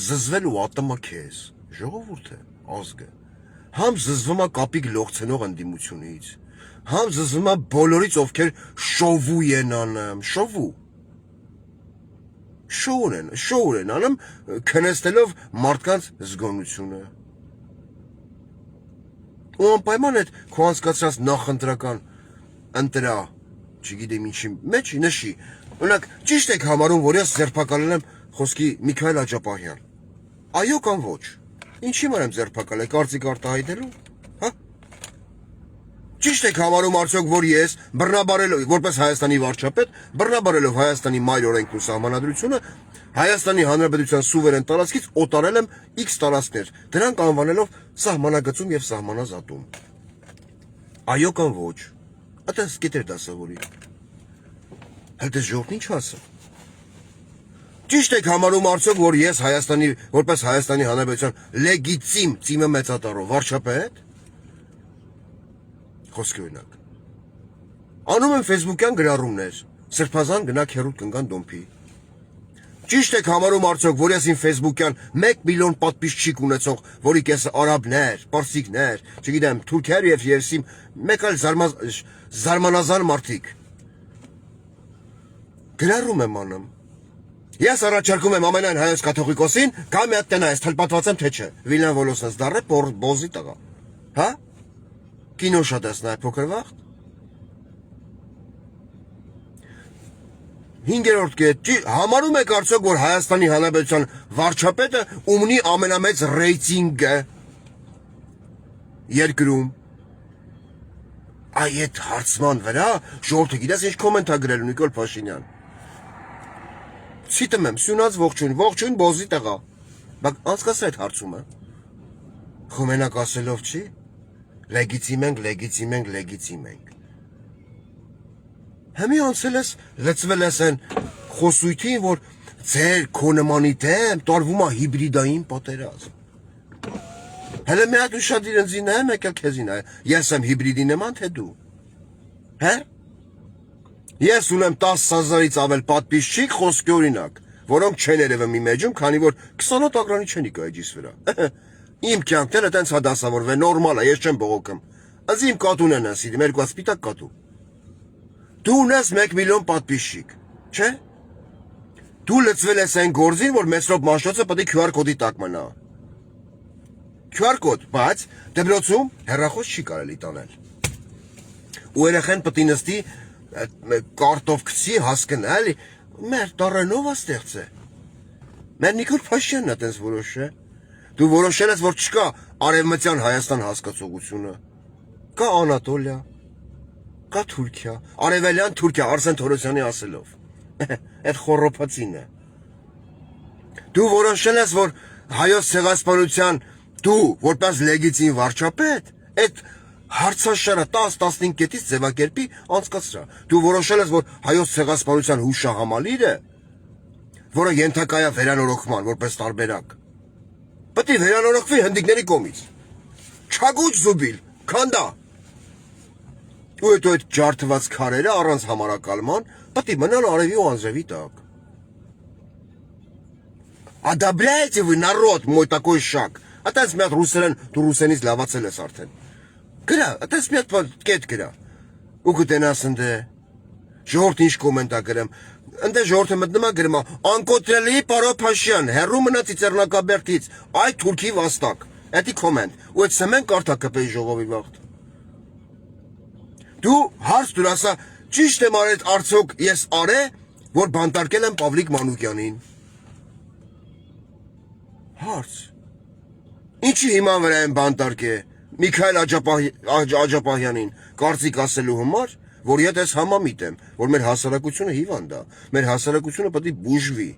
զզվելու ատամա քեզ, ժողովուրդը, ազգը, համ զզվում է կապիկ լողցնող ընդդիմությունից, համ զզվում է բոլորից, ովքեր շովու են անում, շոու են անում, քնստելով մարդկանց զգոնությունը։ Ու անպայման այդ քո անցկացրած նախընտրական ընտրա, չգիտեմ ինչի մեջ նշի, օրինակ ճիշտ եք համարում, որ ես ձերբակալել եմ խոսքի Միքայել Աջապահյան։ Այո կամ ոչ։ Ինչի մար եմ ձերբակալել, կարծիք արտահայտելու, հա։ Ճիշտ եք համարում արդյոք, որ ես բռնաբարելով, որպես Հայաստանի վարչապետ, բռնաբարելով Հայաստանի մայր օրենքն ու սահմանադրությունը, Հայաստանի Հանրապետության սուվերեն տարածքից օտարել եմ X տարածքներ, դրանք անվանելով սահմանագծում եւ սահմանազատում։ Այո կամ ոչ։ Այդպես գիտեր դասավորի։ Հետո ժողովրդն ինչ ասա։ Ճիշտ եք համարում արդյոք, որ ես Հայաստանի, որպես Հայաստանի Հանրապետության լեգիտիմ ծիմը մեծատառով վարչապետ, խոսքի օրինակ։ Անում եմ Facebook-յան գրառումներ, սրբազան գնաք հերուտ կնգան դոմփի։ Ճիշտ եք համարում արդյոք, որ ես իմ Facebook-յան 1 միլիոն պատպիսչիկ ունեցող, որի կեսը արաբներ, պարսիկներ, չգիտեմ, թուրքեր եւ երսիմ, մեկ այլ զարմանազան մարդիկ։ Գրառում եմ անում։ Ես առաջարկում եմ ամենայն հայոց կաթողիկոսին, գա մի հատ տնա, ես թլպատված եմ թե չէ։ Վիլյան Վոլոսնս դառը բոզի տղա։ Հա? Կինո շատ ես նայ փոքր վաղ։ 5-րդ կետ, համարում եք արդյոք, որ Հայաստանի Հանրապետության վարչապետը ունի ամենամեծ ռեյտինգը երկրում։ Այ այդ հարցման վրա ժողովուրդը գիտես ինչ կոմենտ ա գրել Նիկոլ Փաշինյան։ Ցիտում եմ, սյունած ողջույն բոզի տղա։ Բայց անցկացրել այդ հարցումը։ Խոմենակ ասելով չի։ Լեգիտիմ ենք։ Համի անցել ես, լծվել ես են խոսույթին, որ ձեր քո նմանի դեմ տարվում է հիբրիդային պատերազմ։ Հələ մի հատ ուշադիր ընձի նայեմ, եկել քեզի նայ։ Ես եմ հիբրիդի նման, թե դու։ Հա? Ես ունեմ 10,000-ից ավել պատպիսչիկ խոսքի օրինակ, որոնք չեն երևում իմ էջում, քանի որ 28 ագրանի չեն իկա էջիս վրա։ Իմ կյանքները տենց հա դասավորվել, նորմալ է, ես չեմ բողոքում։ Ըզի իմ կատուն են ասիդիմ, երկու սպիտակ կատու։ Դու ունես 1 միլիոն պատպիսչիկ, չէ՞։ Դու լծվել ես այն գործին, որ Մեսրոպ Մաշտոցը պետք է QR կոդի տակ մնա։ QR կոդ, բայց դպրոցում հեռախոս չի կարելի տանել։ Ու երեխան պետք է նստի կարտով գցի, հասկնա, էլի, մեր տառենով է ստեղծե։ Մեր Նիկոլ Փաշինյանն է տենց որոշը։ Դու որոշել ես, որ չկա արևմտյան Հայաստան հասկացողությունը։ Կա Անատոլիա, կա Թուրքիա, արևելյան Թուրքիա, Արսեն Թորոսյանի ասելով։ Այդ խոռոփածին է։ Դու որոշել ես, որ հայոց ցեղասպանության դու որպես լեգիտիմ վարչապետ, այդ հարցաշարը 10-15 կետից ձևակերպի անցկացրա։ Դու որոշել ես, որ հայոց ցեղասպանության հուշահամալիրը, որը ենթակա է վերանորոգման որպես տարբերակ, պետք է վերանորոգվի հնդիկների կողմից։ Չագուճ զուբիլ, քանդա։ Ու այդ ջարդված քարերը առանց համարակալման պետք է մնան արևի ու անձրևի տակ։ Одобряете вы народ мой такой шаг? Այդպես մի հատ ռուսերեն, դու ռուսենից լավացել ես արդեն։ Գրա, այդպես մի հատ կետ գրա։ Ու կտենաս ընդ ժողովուրդ ինչ կոմենտ ա գրեմ։ Ընդ ժողովուրդը մտնում ա գրում ա անկոտրելի պարոն Փաշյան, հերրու մնա Ծիծեռնակաբերդից, այ թուրքի վաստակ։ Էդի կոմենտ։ Ու այդ սեմեն կարդա ԿՊ-ի ժողովի վաղտ։ Դու հարց դուր ասա, Ճիշտ եմ արել արդյոք ես արե, որ բանտարկել եմ Պավլիկ Մանուկյանին։ Հարց։ Ինչի հիման վրա եմ բանտարկե Միքայել Աջապահյանին կարծիք ասելու համար, որ եթե ես համամիտ եմ, որ մեր հասարակությունը հիվանդ է, մեր հասարակությունը պետք է բուժվի։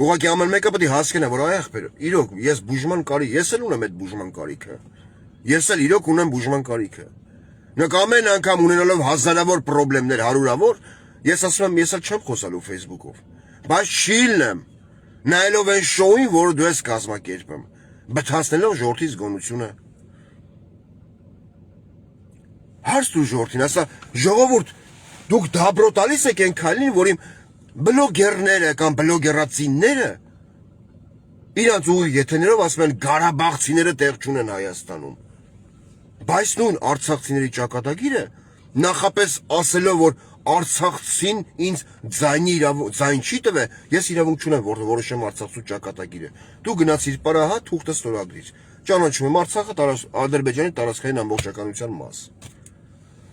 Ուղղակի ամեն մեկը պետք է հասկանա, որ այ ախպեր, իրոք ես բուժման կարիք, ես էլ ունեմ այդ բուժման կարիքը։ Ես էլ իրոք ունեմ բուժման կարիքը։ Նույնիսկ ամեն անգամ ունենալով հազարավոր խնդիրներ, հարյուրավոր, ես ասում եմ, ես էլ չեմ խոսալու Facebook-ով։ Բայց չիլն եմ, նայելով այն շոուին, որը դու ես կազմակերպում, բթացնելով ժողովրդի զգոնությունը։ Հարց դու ժողովրդին, ասա, ժողովուրդ, դուք դաբրո տալիս եք այն քայլին, որ իմ բլոգերները կամ բլոգերացիները իրանց ուղիղ եթերներով ասում են Ղարաբաղցիները տեղ չունեն Հայաստանում։ Բայց նույն արցախցիների ճակատագիրը նախապես ասելով, որ Արցախցին ինձ ձայն չի տվել, ես իրավունք չունեմ, որ որոշեմ Արցախցու ճակատագիրը։ Դու գնացիր պարահա, թուղթը ստորագրիր։ Ճանաչում եմ Արցախը Ադրբեջանի տարածքային ամբողջականության մաս։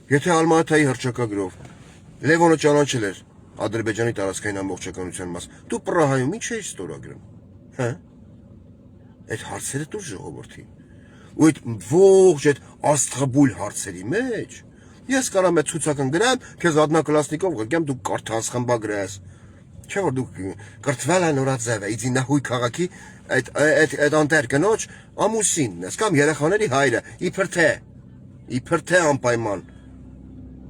Եթե Ալմատայի հռչակագրով Լևոնը ճանաչել էր Ադրբեջանի տարածքային ամբողջականության մաս, դու Պրահայում ինչ էիր ստորագրում։ Հա։ Այդ հարցերը դուր ժողովրդին։ Ու այդ ողջ այդ աստղաբույլ հարցերի մեջ ես կարամ այդ ցուցական գրեմ, քեզ Ադնակլասնիկով գկեմ դու կարդաս խմբագրես։ Չէ՞ որ դու կրթվել ես նորաձև, իցի նահույ քաղաքի այդ անտեր կնոջ ամուսինն ես կամ երեխաների հայրը, իբր թե անպայման։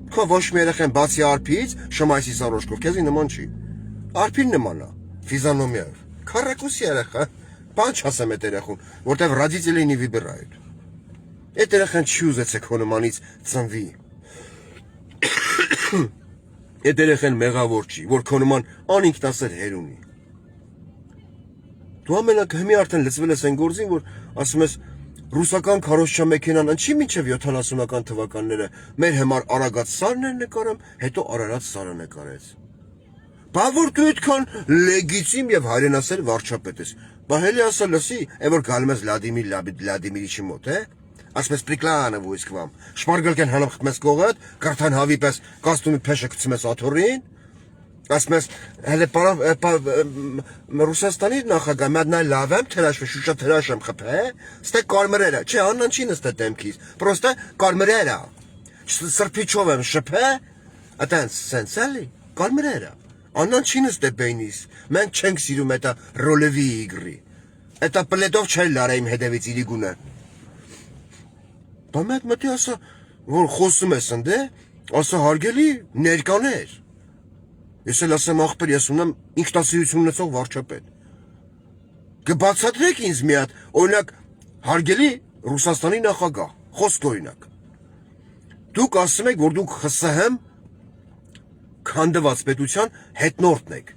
Քո ոչ մի երեխան բացի արփից, շմայսի սարոշկով, քեզի նման չի։ Արփին նման է, ֆիզիոնոմիայով։ Քառակուսի երեխա, բան չասեմ այդ երեխուն, որտեվ ռադիտելի не выбирают։ Այդ երեխան չի ուզեցեք քո նմանից ծնվի։ Այդ երեխան մեղավոր չի, որ քո նման անինքնասեր հեր ունի։ Դու ամենակ հիմի արդեն լծվել ես այն գործին, որ ասում ես ռուսական քարոզչա մեքենան ընչի մինչև 70-ական թվականները մեր համար Արագած սարն էր նկարում, հետո Արարատ սարը նկարեց։ Բա որ դու այդքան լեգիտիմ եւ հայրենասեր վարչապետ ես։ Բա հելի ասա լսի, այն որ գալում ես Վլադիմիրիչի մոտ, ասում ես պրիկլանը վույսկ вам։ Շմարգելկեն հանım խտմես կողդ, կարթան հավի պես կաստումի փեշը գցում ես աթորին։ Ասում ես հələ Ռուսաստանի նախագահ մատնա լավ եմ թրաշը շուշա թրաշ եմ խփե ստե կարմրերը չէ աննան չի նստե դեմքից պրոստը կարմրերը սրբիչով եմ շփե այտենց սենսալի կարմրերը աննան չի նստե բենիս մենք չենք սիրում էտա ռոլևի իգրի էտա պլետով չէ լարեիմ հետևից իրիգունը բա մտի ասա որ խոսում ես ընդ ասա հարգելի ներկաներ Ես էլ ասեմ ախպեր, ես ունեմ ինքնասիրություն ունեցող վարչապետ։ Կբացատրեք ինձ մի հատ, օրինակ, հարգելի Ռուսաստանի նախագահ, խոսք օրինակ։ Դուք ասում եք, որ դուք ԽՍՀՄ քանդված պետության հետնորդն եք,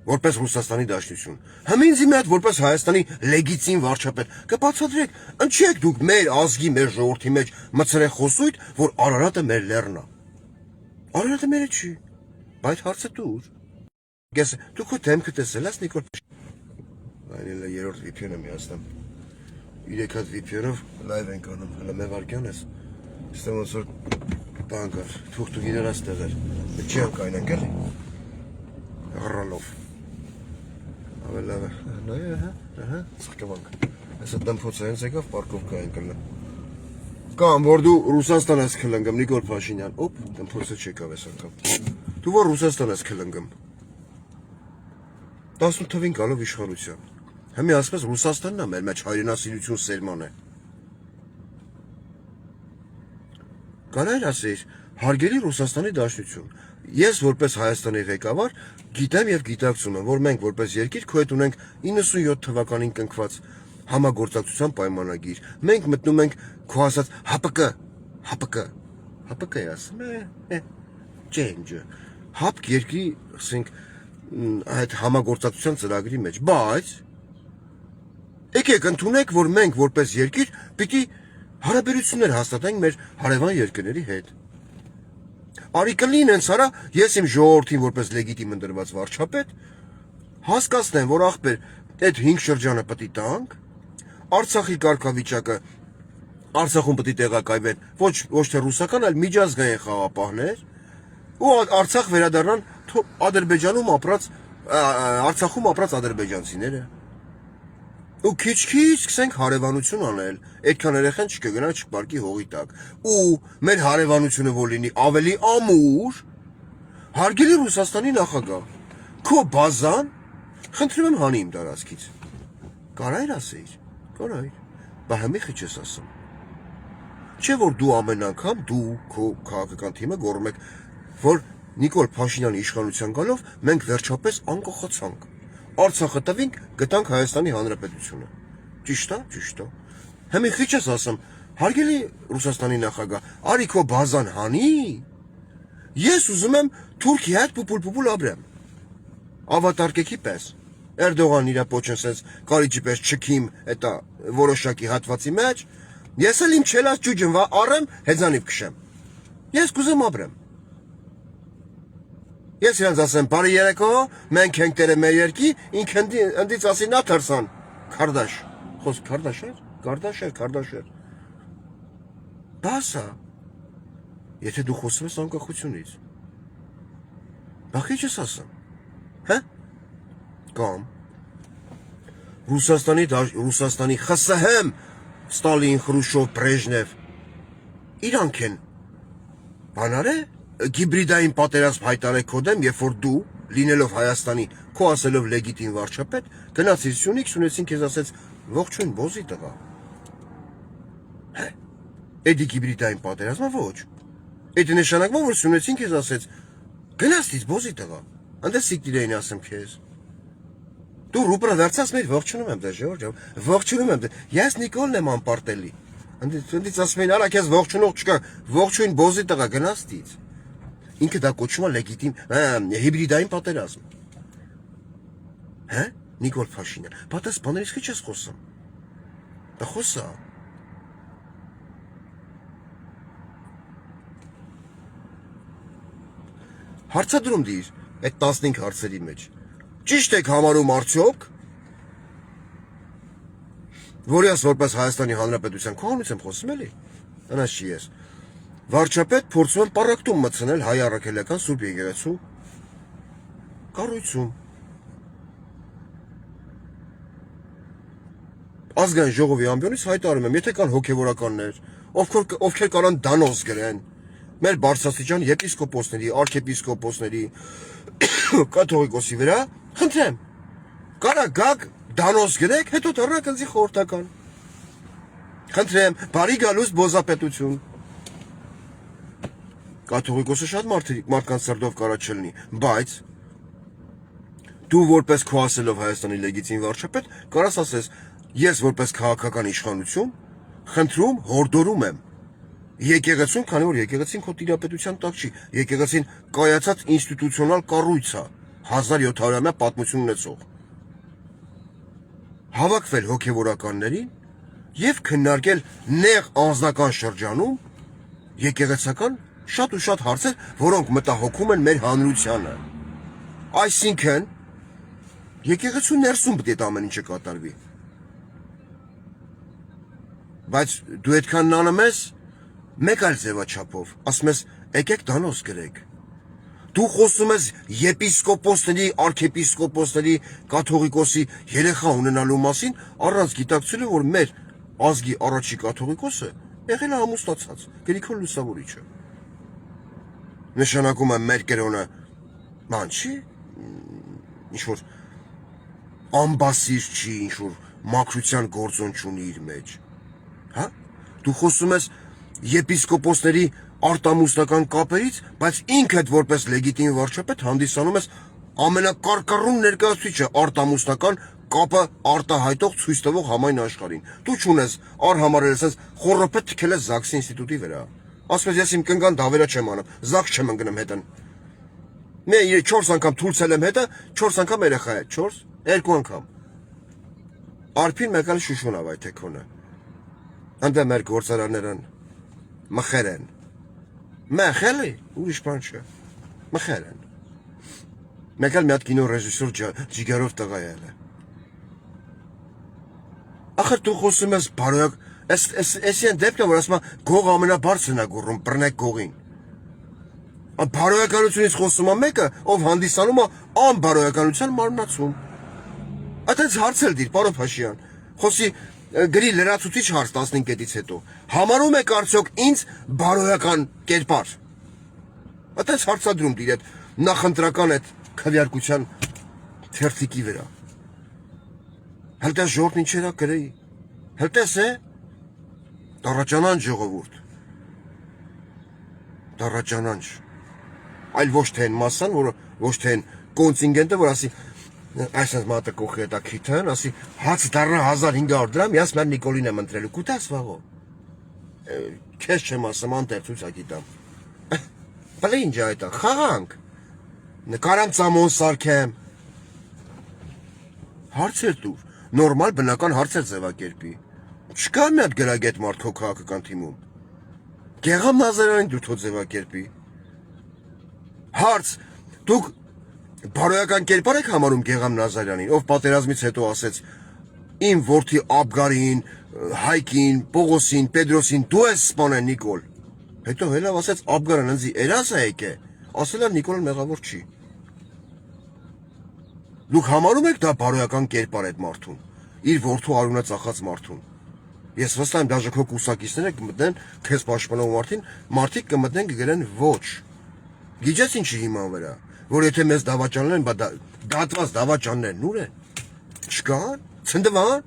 որպես Ռուսաստանի Դաշնություն։ Հմինձ մի հատ որպես Հայաստանի լեգիտիմ վարչապետ։ Կբացատրեք, ինչի եք դուք մեր ազգի, մեր ժողովրդի մեջ մցրե խոսույթ, որ Արարատը մեր լեռն է։ Արարատը մերը չի։ Բայց հարցը դուր։ Գես դու քո դեմքը տեսել ես Նիկոլ Այն էլ երրորդ VPN-ը միացնեմ 3 հատ VPN-ով լայվ ենք անում հələ մևարկյան ես Ստեմ ոնց որ բան կար թուղթու գիտերած տեղեր չի անկայնենք էլի Հռալով Ավել լավ է նայ ահա սխկվանք Այսա դմփոցը հենց եկավ պարկովկա են կլնա Կամ որ դու Ռուսաստան ես քլնգում Նիկոլ Փաշինյան օպ դմփոցը չեկավ այս անգամ Դու որ Ռուսաստան ես քլնգում 18 թվին գալով իշխանության Հիմա ասում ես Ռուսաստանն է մեր մեջ հայրենասիրություն սերման է Կանայր ասիր հարգելի Ռուսաստանի Դաշնություն Ես որպես Հայաստանի ղեկավար գիտեմ եւ գիտակցում եմ որ մենք որպես երկիր քո հետ ունենք 97 թվականին կնքված համագործակցության պայմանագիր մենք մտնում ենք քո ասած ՀՊԿ-ը ասում է change հապկ երկրի ասենք այդ համագործակցության ծրագրի մեջ բայց եկեք ընդունեք որ մենք որպես երկիր պիտի հարաբերություններ հաստատենք մեր հարևան երկրների հետ արի կլին հենց արա ես իմ ժողովրդին որպես լեգիտիմ ընտրված վարչապետ հասկացնեմ որ ախպեր այդ 5 շրջանը պետք է տանք Արցախի կարգավիճակը Արցախում պետք է տեղակայվեն ոչ թե ռուսական այլ միջազգային խաղապահներ ու Արցախ վերադառնան Ադրբեջանում ապրած Արցախում ապրած ադրբեջանցիները։ Ու քիչ-քիչ սկսենք հարևանություն անել, այդքան երեխան չկգնա չպարկի հողի տակ։ Ու մեր հարևանությունը որ լինի ավելի ամուր, հարգելի Ռուսաստանի նախագահ, քո բազան, խնդրում եմ հանի իմ տարածքից։ Կարայր ասեիր, կարայր, բա հիմի խիչ ես ասում։ Չէ որ դու ամեն անգամ դու քո քաղաքական թիմը գոռում եք, որ Նիկոլ Փաշինյանի իշխանության գալով մենք վերջապես անկախացանք։ Արցախը տվինք, գտանք Հայաստանի Հանրապետությունը։ Ճիշտ է, ճիշտ է։ Հիմի խիչ ես ասում, հարգելի Ռուսաստանի նախագահ, արի քո բազան հանի։ Ես ուզում եմ Թուրքիայի հետ պուպուլ ապրեմ։ Ավատարկեքի պես։ Էրդողան իր պոչն sense կարիճի պես չքիմ, էտա որոշակի հատվածի մեջ։ Ես էլ իմ չելած ջուջն առեմ, հեծանիվ քշեմ։ Ես կուզեմ ապրեմ։ Ես իրանց ասեմ, բարի երեկո, մենք ենք տերը մեր երկի, ինք ընդից ասի նա թրսան, Քարդաշ, խոսք Քարդաշ էր, Քարդաշ էր, բասա, եթե դու խոսում ես անկախությունից, բախ ինչ ես ասում, հա, կամ, Ռուսաստանի ԽՍՀՄ, Ստալին, Խրուշով, Բրեժնև, իրանք են, բանար է, Գիբրիդային պատերազմ հայտարարեք քո դեմ, երբ որ դու, լինելով Հայաստանի, քո ասելով լեգիտիմ վարչապետ, գնացիր Սյունիքին քեզ ասեց ողջույն բոզի տղա։ Հե։ Էդի գիբրիդային պատերազմը ոչ։ Էդի նշանակում որ Սյունիքին քեզ ասեց գնացիր բոզի տղա։ Անդե սիկտիրային ասեմ քեզ։ Դու ռուբլա դարձած մեր ողջունում եմ դե Ժորժ, ողջունում եմ դե։ Ես Նիկոլն եմ անպարտելի։ Անդից ասում են արա քեզ ողջունող չկա, ողջույն բոզի տղա գնացիր։ Ինքը դա կոչվում է լեգիտիմ հիբրիդային պատերազմ։ Հա? Նիկոլ Փաշինյան, պատաս բաներից քիչ ես խոսում։ Դա խոսա։ Հարցադրում դիր այդ 15 հարցերի մեջ։ Ճիշտ եք համարում արդյոք, որ ես որպես Հայաստանի Հանրապետության կողմից եմ խոսում էլի։ Անաս չի ես։ Վարչապետ փորձում եմ պարակտում մտցնել հայ առաքելական Սուրբ Եկեղեցու կառույցում։ Ազգային ժողովի ամբիոնից հայտարարում եմ, եթե կան հոգևորականներ, ովքեր կարան դանոց գրեն, մեր բարձրաստիճան եպիսկոպոսների, արքեպիսկոպոսների, կաթողիկոսի վրա, խնդրեմ, կարա գաք դանոց գրեք, հետո դառնաք ինձի խորհրդական։ Խնդրեմ, բարի գալուստ բոզապետություն։ Կաթողիկոսը շատ մարդկանց սրտով կարա չլինի, բայց դու որպես քո ասելով Հայաստանի լեգիտիմ վարչապետ կարաս ասես, ես որպես քաղաքական իշխանություն խնդրում, հորդորում եմ եկեղեցուն, քանի որ եկեղեցին քո տիրապետության տակ չի, եկեղեցին կայացած ինստիտուցիոնալ կառույց է, 1700-ամյա պատմություն ունեցող։ Հավաքվել հոգևորականներին եւ քննարկել նեղ անձնական շրջանում եկեղեցական շատ ու շատ հարցեր, որոնք մտահոգում են մեր հանրությանը։ Այսինքն, եկեղեցու ներսում պետք է ամեն ինչը կատարվի։ Բայց դու այդքան անում ես մեկ այլ ձևաչափով, ասում ես, եկեք դանոց գրեք։ Դու խոսում ես եպիսկոպոսների, արքեպիսկոպոսների, կաթողիկոսի երեխա ունենալու մասին, առանց գիտակցելու, որ մեր ազգի առաջի կաթողիկոսը եղել է ամուսնացած, Գրիգոր Լուսավորիչը։ Նշանակում է մեր կրոնը, ման չի, ինչ-որ ամբասիր չի, ինչ-որ մաքրության գործոն չունի իր մեջ, հա? Դու խոսում ես եպիսկոպոսների արտամուսնական կապերից, բայց ինքդ որպես լեգիտիմ վարչապետ հանդիսանում ես ամենակարկառուն ներկայացուցիչը արտամուսնական կապը արտահայտող ցույց տվող համայն աշխարհին։ Դու չունես արհամարել ես խորոփետ թքել ես ԶԱԳՍ-ի ինստիտուտի վրա։ Ասես ես իմ կնկան դավերա չեմ անում, ԶԱԳՍ չեմ ընկնում հետն։ Մե 4 անգամ թույլցել եմ հետը, 4 անգամ երեխա է, 4, 2 անգամ։ Արփին մեկ էլ շուշուն ավայ թե քոնը։ Անդա մեր գործարաններն մխեր են։ Մխելի, ուրիշ բան չէ։ Մխեր են։ Մեկ էլ մի հատ կինո ռեժիսոր Ջիգարով տղա է։ Ախր դու խոսում ես բարոյակ, էսի են դեպքը, որ ասում է գող ամենաբարձրն է գոռում, բռնեք գողին։ Բարոյականությունից խոսում է մեկը, ով հանդիսանում է անբարոյականության մարմնացում։ Այդպես հարց էլ դիր, պարոն Փաշյան։ Խոսի գրի լրացուցիչ հարց 15 կետից հետո։ Համարում եք արդյոք ինձ բարոյական կերպար։ Այդպես հարցադրում դիր այդ նախընտրական այդ քվեարկության թերթիկի վրա։ Հելտես ժողովուրդն ինչեր է գրեի։ Հելտես է դարաճանանչ ժողովուրդ։ Դարաճանանչ։ Այլ ոչ թե այն մասսան, որը ոչ թե այն կոնտինգենտը, որ ասի այսպես մատը կողի դա քիթն, ասի հաց դառնա 1500 դրամ, ես մեր Նիկոլին եմ ընտրելու։ Կուտաս վաղո։ Քեզ չեմ ասում, անտեր ցույցակի տամ։ Բլե ինչ է դա, խաղանք։ Նկարամ ծամոն սարքեմ։ Հարցեր դուր, նորմալ բնական հարցեր ձևակերպի։ Չկա մի հատ գրագետ մարդ քո քաղաքական թիմում։ Գեղամ Նազարյանին դու թո ձևակերպի։ Հարց, դուք բարոյական կերպար եք համարում Գեղամ Նազարյանին, ով պատերազմից հետո ասեց իմ որդի Աբգարին, Հայկին, Պողոսին, Պետրոսին դու ես սպանել Նիկոլ։ Հետո հելավ ասեց Աբգարն ինձ երաս է եկե, ասել է Նիկոլն մեղավոր չի։ Դուք համարում եք դա բարոյական կերպար այդ մարդուն, իր որդու արունը ծախած մարդուն։ Ես վստահ եմ դաժե քո կուսակիցները կմտնեն քեզ պաշտպանող մարդիկ կմտնեն կգրեն ոչ։ Գիջես ինչի հիման վրա, որ եթե մեզ դավաճաններ են, դատված դավաճաններն ուր են։ Չկան, ցնդվան,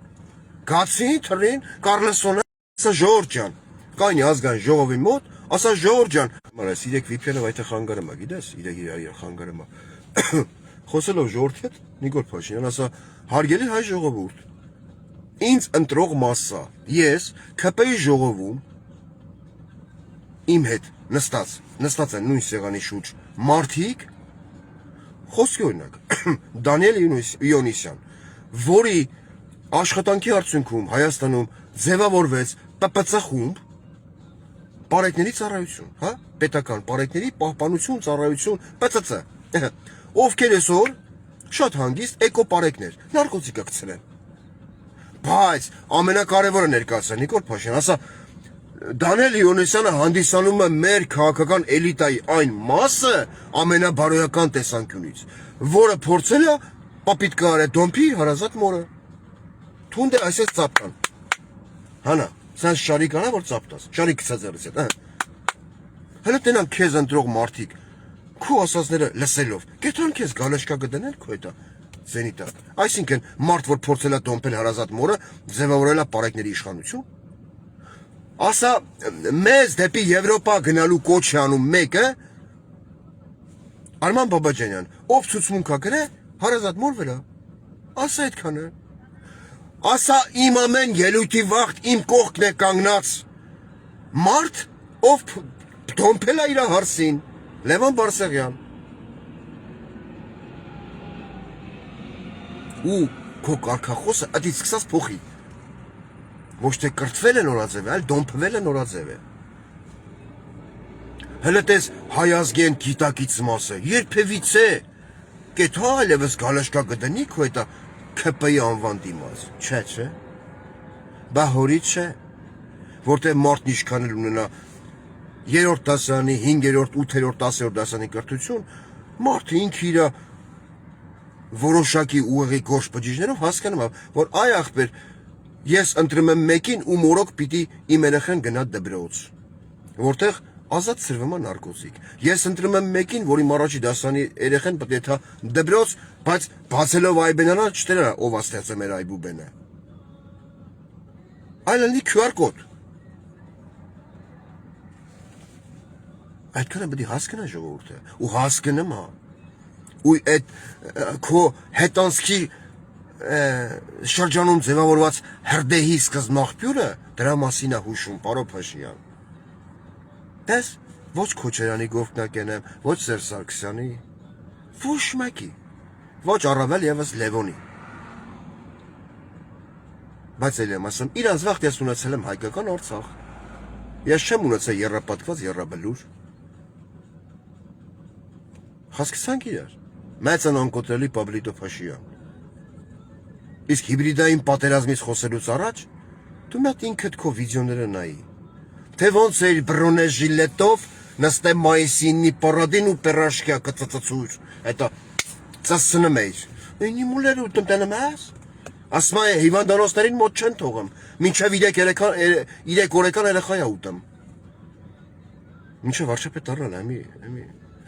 գացին, թռին, Կառլեսոնը, ասա Ժորժ ջան, կային ազգային ժողովի մոտ, ասա Ժորժ ջան, մարես իրեք վիպյանը վայթե խանգարում է, գիտես, իրեք խանգարում է։ Խոսելով ժողովրդի հետ, Նիկոլ Փաշինյան ասա, հարգելի հայ ժողովուրդ, ինձ ընտրող մասսա, ես ՔՊ-ի ժողովում իմ հետ նստած են նույն սեղանի շուրջ մարդիկ, խոսքի օրինակ, Դանիել Իոնիսյան, որի աշխատանքի արդյունքում Հայաստանում ձևավորվեց ՊՊՑ խումբ, պարեկների ծառայություն, հա, պետական պարեկների պահպանություն, ծառայություն, ՊՑՑ, ովքեր այսօր շատ հանգիստ էկոպարեկներ, նարկոտիկա գցել են։ Բայց ամենակարևորը ներկայացա Նիկոլ Փաշյան, ասա Դանիել Իոնիսյանը հանդիսանում է մեր քաղաքական էլիտայի այն մասը ամենաբարոյական տեսանկյունից, որը փորձել է պապիտ կարե դոմփի հարազատ մորը։ Թունդե այսպես ծապտան։ Հանա, սենց շարիկ անա որ ծապտաս։ Շարիկ գցած երես հետ, հա։ Հələ տենան քեզ ընտրող մարդիկ քո ասածները լսելով, գետան քեզ գալեշկա կդնել քո հետա զենիտա։ Այսինքն մարդ որ փորձել է դոմփել հարազատ մորը, ձևավորել է պարեկների իշխանություն։ Ասա մեզ դեպի Եվրոպա գնալու կոչ է անում մեկը Արման Բաբաջանյան, ով ցուցմունք է գրե հարազատ մոր վրա։ Ասա այդքանը։ Ասա իմ ամեն ելույթի վաղտ իմ կողքն է կանգնած մարդ, ով դոմփել է իր հարսին, Լևոն Բարսեղյան։ Ու քո կարգախոսը ըդից սկսած փոխի։ Ոչ թե կրթվել է նորաձև, այլ դոմփվել է նորաձև է։ Հələ տես հայ ազգեն գիտակից մասը, երբևիցե, կեթա այլևս գալաշկա կդնի քո հետա ՔՊ-ի անվան դիմաց, չէ, բա հորի չէ, որտեղ մարդն ինչքան էլ ունենա 3-րդ դասարանի, 5-րդ, 8-րդ, 10-րդ դասարանի կրթություն, մարդը ինքը իր որոշակի ուղեղի գործ բջիջներով հասկանում է, որ այ ախպեր, ես ընտրում եմ մեկին ու մորոք պիտի իմ երեխան գնա դպրոց, որտեղ ազատ սրվում է նարկոտիկ։ Ես ընտրում եմ մեկին, որի առաջի դասարանի երեխան պետք է թա դպրոց, բայց բացելով այբենանա չտերա ով աստեղծել մեր այբուբենը։ Այլնի QR կոդ։ Այդքանը պետք է հասկանա ժողովուրդը, ու հասկանում է։ Ու այդ քո հետանցքի շրջանում ձևավորված հրդեհի սկզբնաղբյուրը դրա մասին է հուշում, պարոն Փաշյան։ Դες ոչ Քոչարյանի գովկնակենեմ, ոչ Սերժ Սարգսյանի, ոչ մեկի, ոչ առավել եւս Լևոնի։ Բայց էլ եմ ասում, իրանց վաղտ ես ունեցել եմ հայկական Արցախ։ Ես չեմ ունեցել երրապատկված երրաբլուր։ Հասկացանք իրար։ Մեծ անկոտրելի Պաբլիտո Փաշյան։ Իսկ հիբրիդային պատերազմից խոսելուց առաջ դու մոտ ինքդ քո վիդեոները նայի։ Թե ոնց էր բրոնե ժիլետով նստեմ մայիսինի պարադին ու պերաշկյա կծծծուր, հետո ծսնում էիր, ինի մուլեր ու տնտենը մեզ, ասմա է հիվանդանոցներին մոտ չեն թողում, մինչև 3 օրեկան երեխայա ուտեմ, մինչև վարչապետ առնալ,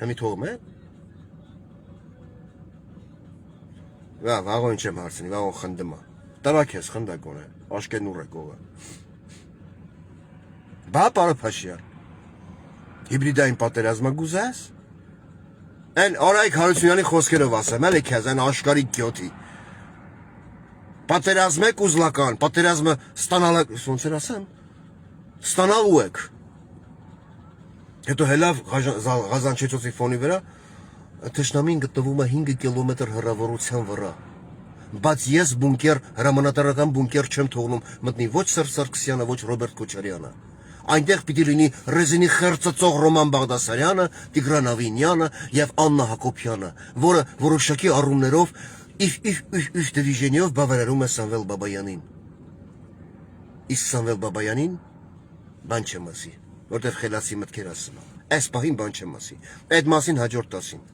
հեմի թողում է, վաղոն չեմ հարցնի, վաղոն խնդում է, տրակ ես խնդակոն է, աշկեն ուր է կողը, բա պարը Փաշյան, հիբրիդային պատերազմը գուզես, են Արայք Հարությունյանի խոսքերով ասեմ, էլի քեզ, են աշկարի գյոթի, պատերազմ եք ուզլական, պատերազմը ստանալ եք, ոնց էր ասեմ, ստանալու եք, հետո հելավ Ղազանչեցոցի ֆոնի վրա, թշնամին գտնվում է 5 կիլոմետր հեռավորության վրա, բայց ես բունկեր, հրամանատարական բունկեր չեմ թողնում մտնի ոչ Սերժ Սարգսյանը, ոչ Ռոբերտ Քոչարյանը, այնտեղ պիտի լինի ռեզինի խերծծող Ռոման Բաղդասարյանը, Տիգրան Ավինյանը եւ Աննա Հակոբյանը, որը որոշակի առումներով իր դիվիժենիով բավարարում է Սամվել Բաբայանին։ Իսկ Սամվել Բաբայանին բան չեմ ասի, որտեղ խելացի մտքեր ասում։ Այս պահին բան չեմ ասի։ Այդ մասին հաջորդ տասին։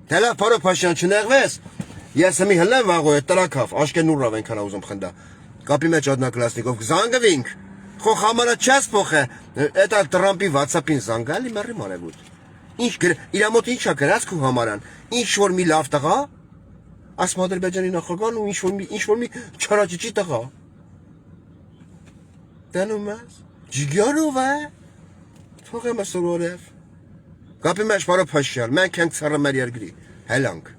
Դելա Փարո Փաշյան չնեղվես։ Ես մի հլեմ վաղո է տրակավ, աշկեն ուրավ ենքան ուզում խնդա։ Կապի մեջ Ադնակլասնիկով զանգվինք։ Խո համարը չես փոխե, էտա Տրամպի WhatsApp-ին զանգալի մերի մարևուտ։ Ինչ իր մոտ ինչա գրած քո համարան։ Ինչ որ մի լավ տղա, ասում Ադրբեջանի նախագահն ու ինչ որ մի չարաճճի տղա։ Տանում ես։ Ջիգյարով է։ Թողեմ ասորորև։ Կապի մեջ Փարո Փաշյան, մենք ենք ցարը մեր երկրի։ Հելանք։